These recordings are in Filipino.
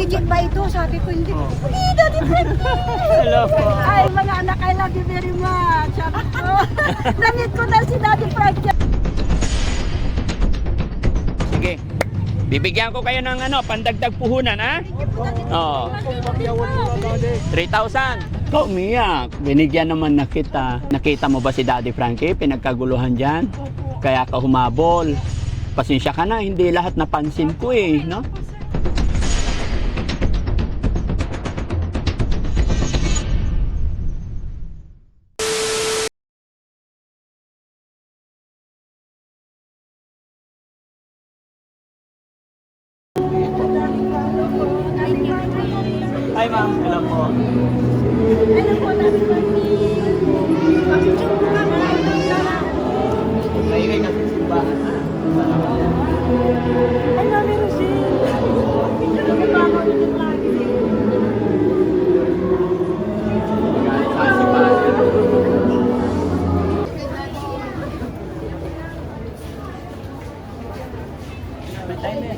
Legit ba ito? Sabi ko hindi. Hindi, Daddy Frankie! Hello po. Ay, mga anak, I love you very much. Sabi ko, namit ko na si Daddy Frankie. Sige. Bibigyan ko kayo ng pandagdag puhunan, ha? Oo. 3,000. Ikaw umiyak. Binigyan naman na kita. Nakita mo ba si Daddy Frankie? Pinagkaguluhan dyan. Kaya ka humabol. Pasensya ka na. Hindi lahat napansin ko no? Hi ma'am. Hello po. Ano po, Daddy Frankie? Picture mo ka ba? Maingay kasi simbahan. Ay, Mami Rosel. Picture mo ba ako, Daddy Frankie? May timer.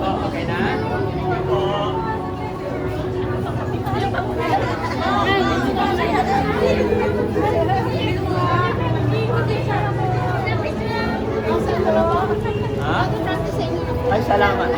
Okay na? Ha? Ay, salamat.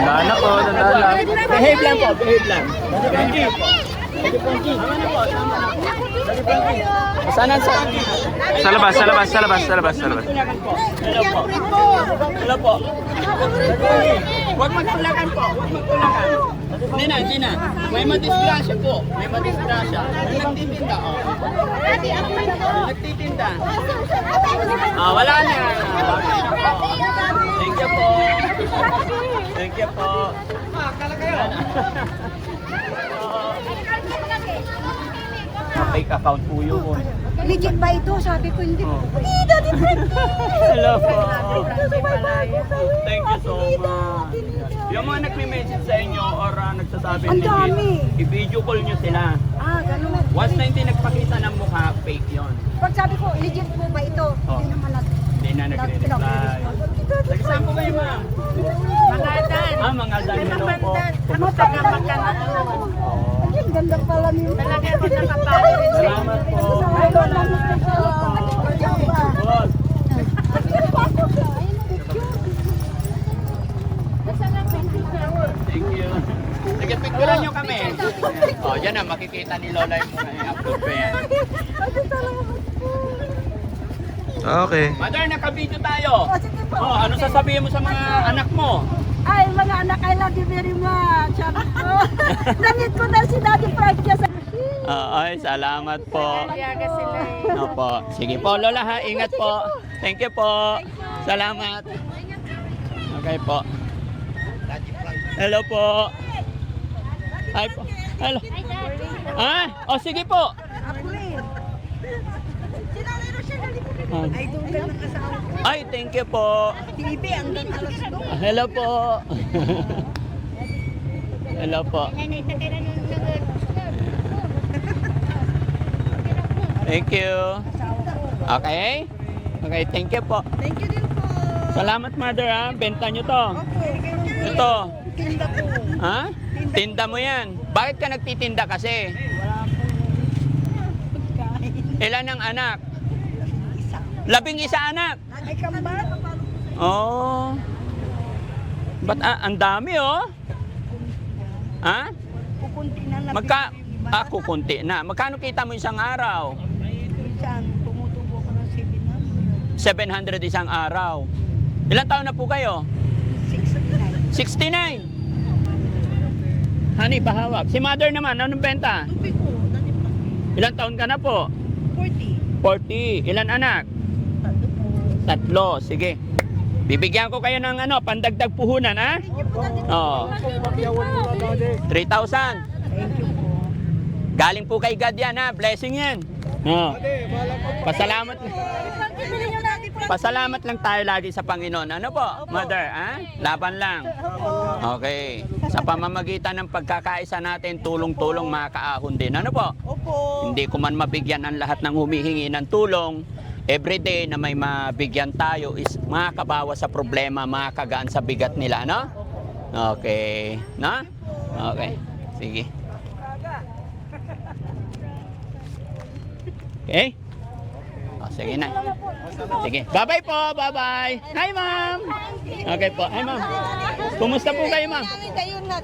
Nana po, nandala. Behave lang po, behave lang. Frankie. Frankie. Sana sa Sa labas, sa labas, sa labas, sa labas, sa labas. Hello po. Hello po. Huwag magtulakan po, huwag magtulakan. Hindi na. May madisgrasya po. May madisgrasya. May nagtitinda, May nagtitinda. Wala na. Thank you po. Thank you po. Fake account po yun. Legit ba ito? Sabi ko hindi. Hindi, Daddy Frankie! Hello po. Thank you so much. Yung mga nagme-message sa inyo or nagsasabi Ang dami. i-video call nyo sila. Ganun. Once na hindi nagpakita ng mukha, fake yon. Pag sabi ko, legit po ba ito? Hindi naman Hindi na nagre-reply. Nagsasabi po kayo, ma'am? Mangaldan. Mangaldan. Hello po. Ano taga Magkana? Ang ganda pala niyo. Talaga ako nakapalo rin sa Salamat po. Boss. Thank you. Nagpicturean nyo kami. Yan na, makikita ni Lola yung mga i-upload ko yan. Okay. Mother, naka-video tayo. Ano sasabihin mo sa mga anak mo? Ay, mga anak, I love you very much. Sabi ko, namit ko na si Daddy Frankie. Ay, salamat po. Yaga sila eh. Opo. Sige po, Lola ha. Ingat po. Thank you po. Salamat. Okay po. Hello po. Hi po. Hello. Sige po. Ay, thank you po. TV, hanggang alas 2. Hello po. Hello po. Thank you. Okay? Okay, thank you po. Thank you din po. Salamat, mother, ha. Benta nyo to. Ito. Tinda po. Ha? Tinda mo yan. Bakit ka nagtitinda kasi? Ilan ang anak? 11 anak. Ay, kambal. Oh. Ba't ang dami oh? Ha? Kukunti na na. Kukunti na. Magkano kita mo isang araw? Minsan, tumutubo ko ng 700. 700 isang araw. Ilang taon na po kayo? 69. 69. Honey, pahawak. Si mother naman, anong benta? Tubig ko, dali pa. Ilang taon ka na po? 40. 40. Ilan anak? Tatlo po. 3. Sige. Bibigyan ko kayo ng pandagdag puhunan, ha? Oo. 3,000. Thank you po. Galing po kay God yan, ha? Blessing yan. Oo. Pasalamat. Pasalamat lang tayo lagi sa Panginoon. Ano po, mother, ha? Laban lang. Okay. Sa pamamagitan ng pagkakaisa natin, tulong-tulong makakaahon din. Ano po? Opo. Hindi ko man mabigyan ang lahat ng humihingi ng tulong. Everyday na may mabigyan tayo is makakabawas sa problema, makakagaan sa bigat nila, no? Okay. No? Okay. Sige. Okay? O, sige na. Sige. Bye-bye po. Bye-bye. Hi, ma'am. Okay po. Hi, ma'am. Kumusta po kayo, ma'am?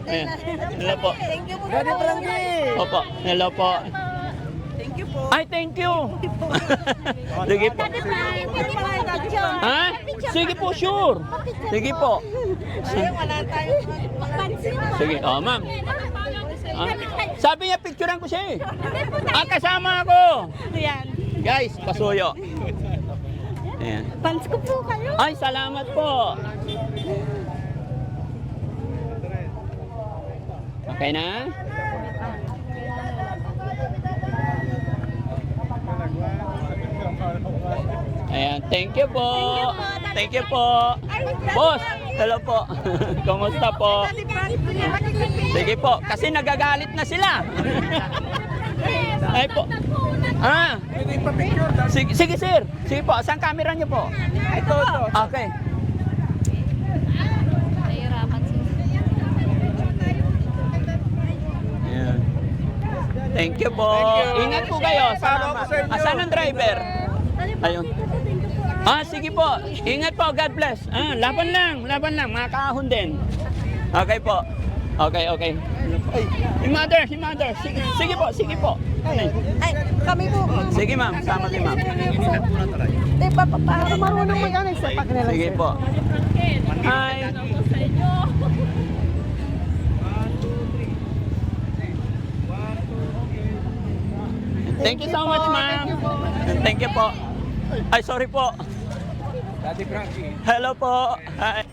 Ayan. Hello po. Thank you po. Opo. Hello po. Thank you po. Ay, thank you. Sige po. Ha? Sige po, sure. Sige po. Wala tayong Sige. Oh, ma'am. Ah, sabi niya, picturean ko siya eh. Kasama ako. Ayan. Guys, pasuyo. Ayan. Fans ko po kayo. Ay, salamat po. Okay na? Ayan, thank you po. Thank you po. Boss, hello po. Kumusta po? Sige po, kasi nagagalit na sila. Ay po. Ah. Sige, sige sir. Sige po, saan camera niyo po? Ito. Okay. Ayan. Thank you po. Ingat po kayo. Salamat. Asan ang driver? Ayun. Sige po. Ingat po. God bless. Laban lang. Makakaahon din. Okay po. Okay. Si mother. Sige po. Ay, kami po. Sige ma'am, sama din ma'am. Para marunong mag-ano sa pagkakala. Sige po. Hi. Thank you so much, ma'am. Thank you po. Ay, sorry po. Daddy Frankie. Hello po. Hi.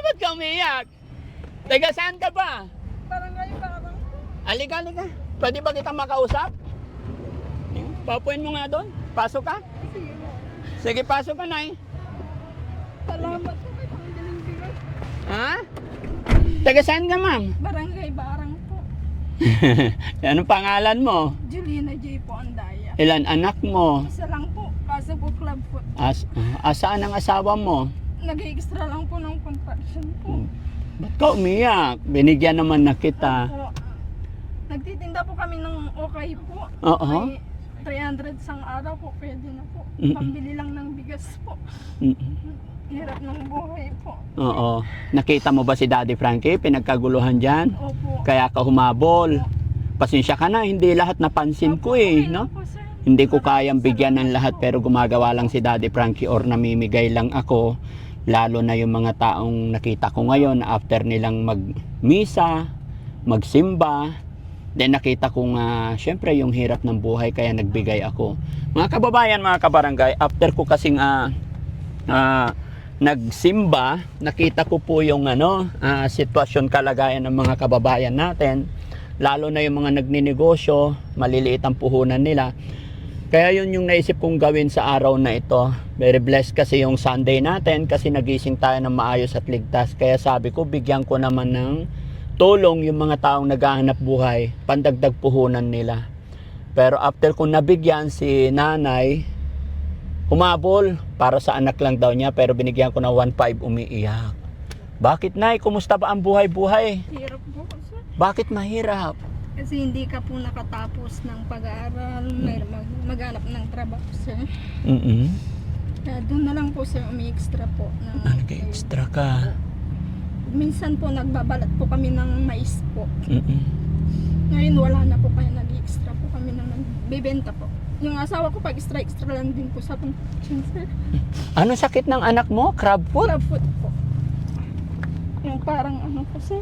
Ba't ka umiyak? Teka, saan ka ba? Halika. Pwede ba kitang makausap? Papuin mo nga doon. Pasok ka? Sige, pasok ka, Nay. Salamat. Ha? Taga saan ka, ma'am? Barangay Barang po. Anong pangalan mo? Juliana J. po ang daya. Ilan anak mo? Isa lang po. Kaso po club po. Asaan ang asawa mo? Nag-extra lang po ng contraction po. Ba't ka umiyak? Binigyan naman na kita. Opo. Nagtitinda po kami ng okay po. Oo. May 300 sang araw po. Pwede na po. Mm-mm. Pambili lang ng bigas po. Hirap ng buhay po. Oo. Nakita mo ba si Daddy Frankie? Pinagkaguluhan dyan? Opo. Kaya ka humabol. Pasensya ka na, hindi lahat napansin ko eh, no? Opo, sir. Hindi ko kayang bigyan ng lahat pero gumagawa lang si Daddy Frankie or namimigay lang ako. Lalo na yung mga taong nakita ko ngayon after nilang magmisa, magsimba. Then nakita ko nga, syempre yung hirap ng buhay kaya nagbigay ako. Mga kababayan, mga kabarangay, after ko kasing nagsimba, nakita ko po yung sitwasyon, kalagayan ng mga kababayan natin. Lalo na yung mga nagninegosyo, maliliit ang puhunan nila. Kaya yun yung naisip kong gawin sa araw na ito. Very blessed kasi yung Sunday natin kasi nagising tayo ng maayos at ligtas. Kaya sabi ko, bigyan ko naman ng tulong yung mga taong naghahanap buhay, pandagdag puhunan nila. Pero after kong nabigyan si nanay, humabol para sa anak lang daw niya pero binigyan ko ng 1,500, umiiyak. Bakit, Nay? Kumusta ba ang buhay-buhay? Hirap po, sir. Bakit mahirap? Kasi hindi ka po nakatapos ng pag-aaral, maghanap ng trabaho, sir. Kaya doon na lang po sir, umi-extra po. Nag-extra ka. Minsan po nagbabalat po kami ng mais po. Mm-mm. Ngayon wala na po kaya nag-extra po kami ng nagbebenta po. Yung asawa ko pag extra lang din po sa pang-kitchen sir. Ano sakit ng anak mo? Crab foot? Club food po. Yung parang ano po sir.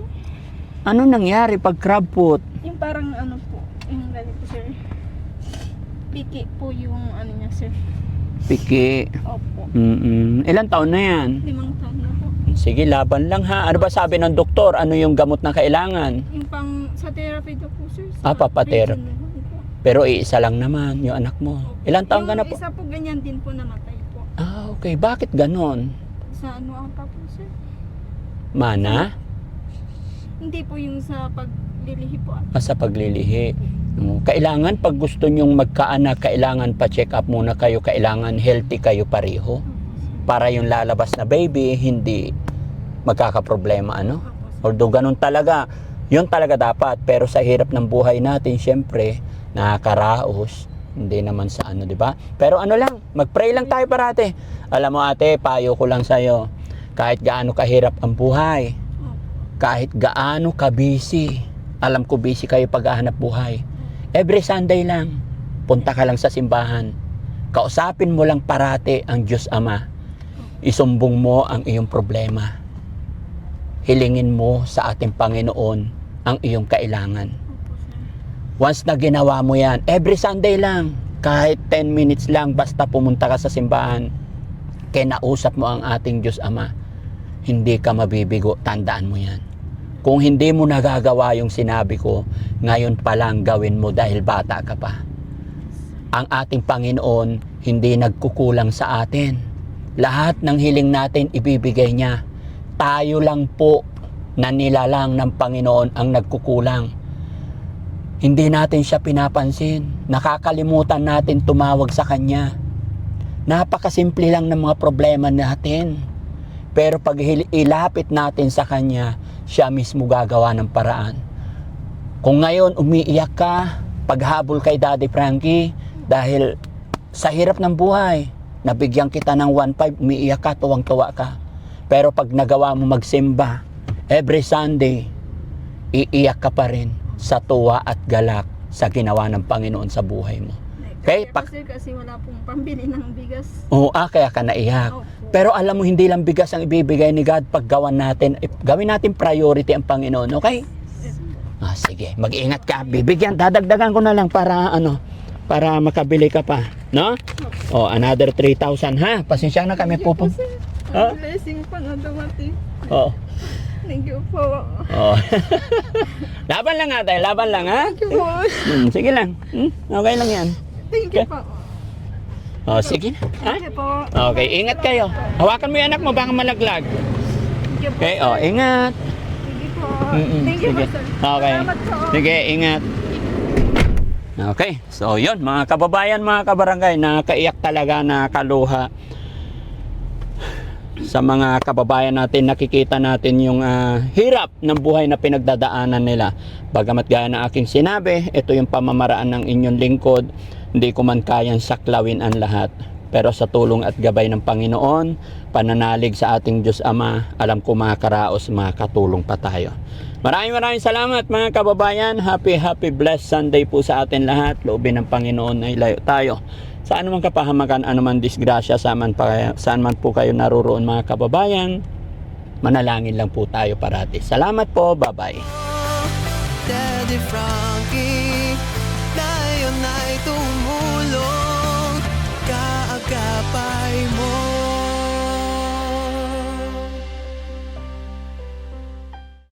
Ano nangyari pag crab foot? Yung parang ano po. Yung ganito sir. Piki po yung ano niya sir. Piki. Opo. Ilan taon na yan? 5 taon na po. Sige, laban lang ha. Ano ba sabi ng doktor? Ano yung gamot na kailangan? Yung pang sa therapy daw po sir. Papatherapy. prison na po. Pero iisa lang naman yung anak mo. Ilan taon ka na po? Yung isa po ganyan din po namatay po. Okay. Bakit ganon? Sa ano ata po sir. Mana? Hindi po yung sa paglilihi po. Sa paglilihi. Kailangan pag gusto nyong magkaanak, kailangan pa-check up muna kayo. Kailangan healthy kayo pareho. Para yung lalabas na baby, hindi magkakaproblema, ano? Although ganun talaga, yun talaga dapat. Pero sa hirap ng buhay natin, syempre, nakakaraos. Hindi naman sa ano, di ba? Pero ano lang, mag-pray lang tayo parate. Alam mo ate, payo ko lang sa'yo. Kahit gaano kahirap ang buhay, kahit gaano ka busy, alam ko busy kayo paghahanap buhay. Every Sunday lang, punta ka lang sa simbahan. Kausapin mo lang parate ang Diyos Ama. Isumbong mo ang iyong problema. Hilingin mo sa ating Panginoon ang iyong kailangan. Once na ginawa mo yan, every Sunday lang, kahit 10 minutes lang, basta pumunta ka sa simbahan, kinausap mo ang ating Diyos Ama, hindi ka mabibigo, tandaan mo yan. Kung hindi mo nagagawa yung sinabi ko, ngayon pa lang gawin mo dahil bata ka pa. Ang ating Panginoon hindi nagkukulang sa atin. Lahat ng hiling natin ibibigay niya. Tayo lang po na nilalang ng Panginoon ang nagkukulang. Hindi natin siya pinapansin. Nakakalimutan natin tumawag sa Kanya. Napakasimple lang ng mga problema natin. Pero pag ilapit natin sa Kanya, siya mismo gagawa ng paraan. Kung ngayon umiiyak ka, paghabol kay Daddy Frankie, dahil sa hirap ng buhay, nabigyan kita ng 1.5, umiiyak ka, tuwang-tuwa ka. Pero pag nagawa mo magsimba, every Sunday, iiyak ka pa rin sa tuwa at galak sa ginawa ng Panginoon sa buhay mo. Okay? Kasi wala pong pambili ng bigas. Oo, kaya ka naiyak. Pero alam mo, hindi lang bigas ang ibibigay ni God pag gawin natin priority ang Panginoon, okay? Sige, mag-ingat ka. Bibigyan, dadagdagan ko na lang para para makabili ka pa, no? Another 3,000 ha. Pasensya na kami pupunta. Blessing pa na dumating. Oo. Thank you po. Laban lang natin, laban lang ha. Thank you po. Sige lang. Okay lang yan. Thank you po. Sige. Ha? Thank you po. Okay, ingat kayo. Hawakan mo yung anak mo, baka malaglag. Thank you po. Okay, ingat. Sige po. Mm-mm, Thank you po sige. sir. Okay. Salamat po. Sige, ingat. Okay, so yun, mga kababayan, mga kabarangay, nakaiyak talaga, nakaluha. Sa mga kababayan natin, nakikita natin yung hirap ng buhay na pinagdadaanan nila. Bagamat gaya ng aking sinabi, ito yung pamamaraan ng inyong lingkod. Hindi ko man kayang saklawin ang lahat. Pero sa tulong at gabay ng Panginoon, pananalig sa ating Diyos Ama, alam ko makakaraos, makakatulong pa tayo. Maraming salamat mga kababayan. Happy blessed Sunday po sa atin lahat. Loobin ng Panginoon na ilayo tayo sa anumang kapahamakan, anumang disgrasya, saan man po kayo naruroon mga kababayan. Manalangin lang po tayo parati. Salamat po. Bye-bye. Daddy Frankie, ngayon ay